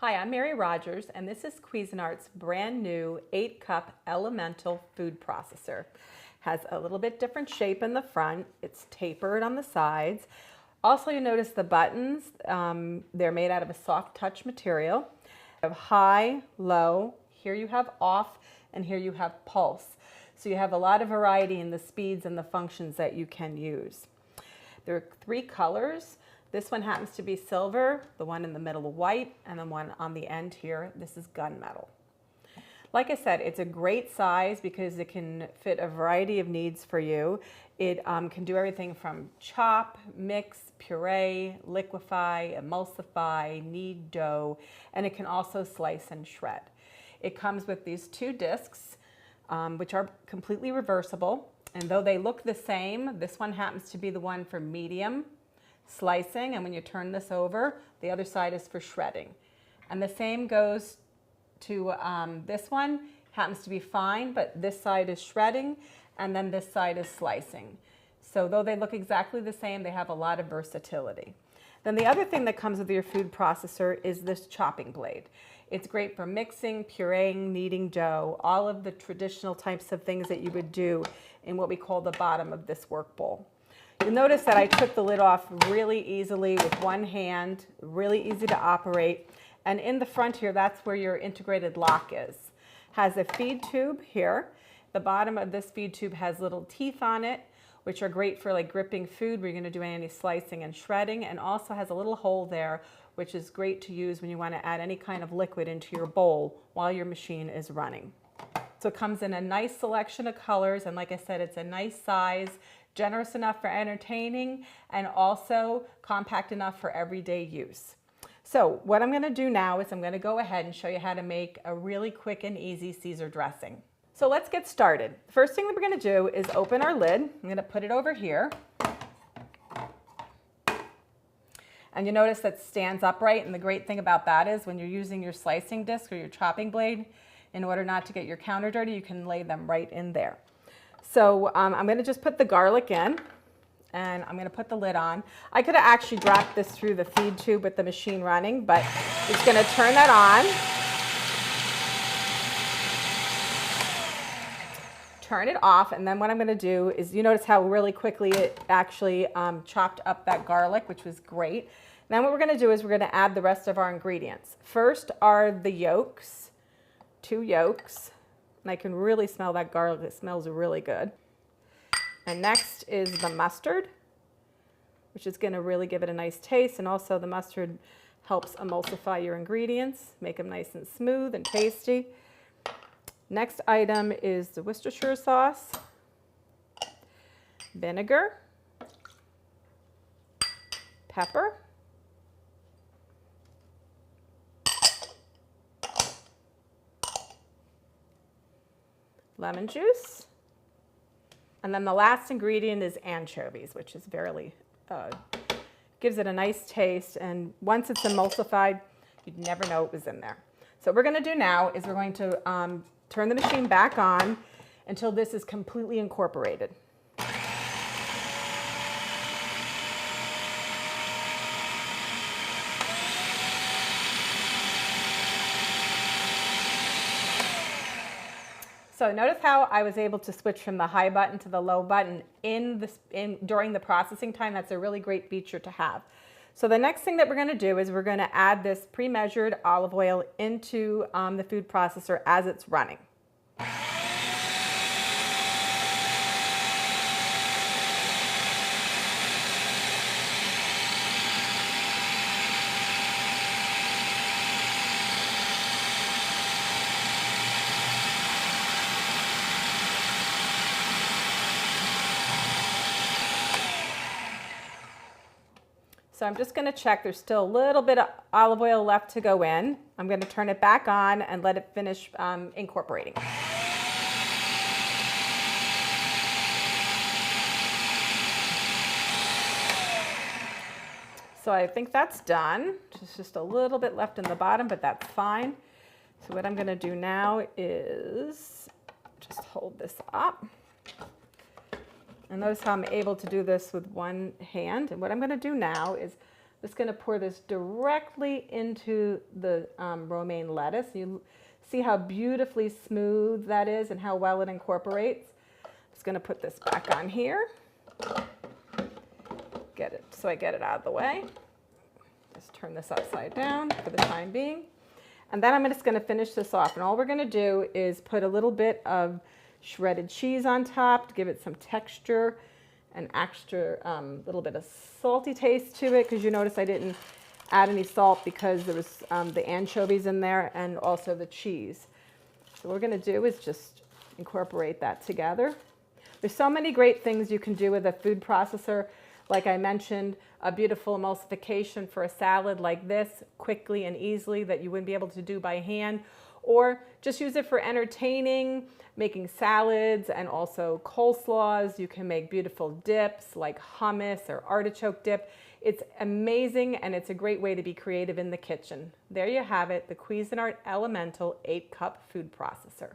Hi, I'm Mary Rogers, and this is Cuisinart's brand new 8-cup elemental food processor. Has a little bit different shape in the front. It's tapered on the sides. Also, you notice the buttons, they're made out of a soft touch material. You have high, low, here you have off, and here you have pulse. So you have a lot of variety in the speeds and the functions that you can use. There are 3 colors. This one happens to be silver, the one in the middle white, and the one on the end here, this is gunmetal. Like I said, it's a great size because it can fit a variety of needs for you. It can do everything from chop, mix, puree, liquefy, emulsify, knead dough, and it can also slice and shred. It comes with these 2 discs, which are completely reversible. And though they look the same, this one happens to be the one for medium slicing, and when you turn this over, the other side is for shredding. And the same goes to this one, happens to be fine, but this side is shredding, and then this side is slicing. So though they look exactly the same, they have a lot of versatility. Then the other thing that comes with your food processor is this chopping blade. It's great for mixing, pureeing, kneading dough, all of the traditional types of things that you would do in what we call the bottom of this work bowl. You'll notice that I took the lid off really easily with one hand, really easy to operate. And in the front here, that's where your integrated lock is. Has a feed tube here. The bottom of this feed tube has little teeth on it, which are great for like gripping food where you're going to do any slicing and shredding, and also has a little hole there, which is great to use when you want to add any kind of liquid into your bowl while your machine is running. So it comes in a nice selection of colors, and like I said, it's a nice size, generous enough for entertaining, and also compact enough for everyday use. So what I'm going to do now is I'm going to go ahead and show you how to make a really quick and easy Caesar dressing. So let's get started. The first thing that we're going to do is open our lid. I'm going to put it over here. And you notice that it stands upright, and the great thing about that is when you're using your slicing disc or your chopping blade, in order not to get your counter dirty, you can lay them right in there. So I'm going to just put the garlic in, and I'm going to put the lid on. I could have actually dropped this through the feed tube with the machine running, but it's going to turn that on. Turn it off, and then what I'm going to do is, you notice how really quickly it actually chopped up that garlic, which was great. Then what we're going to do is we're going to add the rest of our ingredients. First are the yolks, 2 yolks, and I can really smell that garlic. It smells really good. And next is the mustard, which is going to really give it a nice taste, and also the mustard helps emulsify your ingredients, make them nice and smooth and tasty. Next item is the Worcestershire sauce, vinegar, pepper, lemon juice, and then the last ingredient is anchovies, which is gives it a nice taste, and once it's emulsified, you'd never know it was in there. So what we're going to do now is we're going to turn the machine back on until this is completely incorporated. So notice how I was able to switch from the high button to the low button during the processing time. That's a really great feature to have. So the next thing that we're going to do is we're going to add this pre-measured olive oil into the food processor as it's running. So I'm just going to check. There's still a little bit of olive oil left to go in. I'm going to turn it back on and let it finish incorporating. So I think that's done. There's just a little bit left in the bottom, but that's fine. So what I'm going to do now is just hold this up. And notice how I'm able to do this with one hand. And what I'm going to do now is Just going to pour this directly into the romaine lettuce. You see how beautifully smooth that is and how well it incorporates. I'm just going to put this back on here. Get it so I get it out of the way. Just turn this upside down for the time being. And then I'm just going to finish this off. And all we're going to do is put a little bit of shredded cheese on top to give it some texture and extra little bit of salty taste to it, because you notice I didn't add any salt because there was the anchovies in there and also the cheese. So what we're going to do is just incorporate that together. There's so many great things you can do with a food processor. Like I mentioned, a beautiful emulsification for a salad like this, quickly and easily, that you wouldn't be able to do by hand. Or just use it for entertaining, making salads and also coleslaws. You can make beautiful dips like hummus or artichoke dip. It's amazing, and it's a great way to be creative in the kitchen. There you have it, the Cuisinart Elemental 8-cup food processor.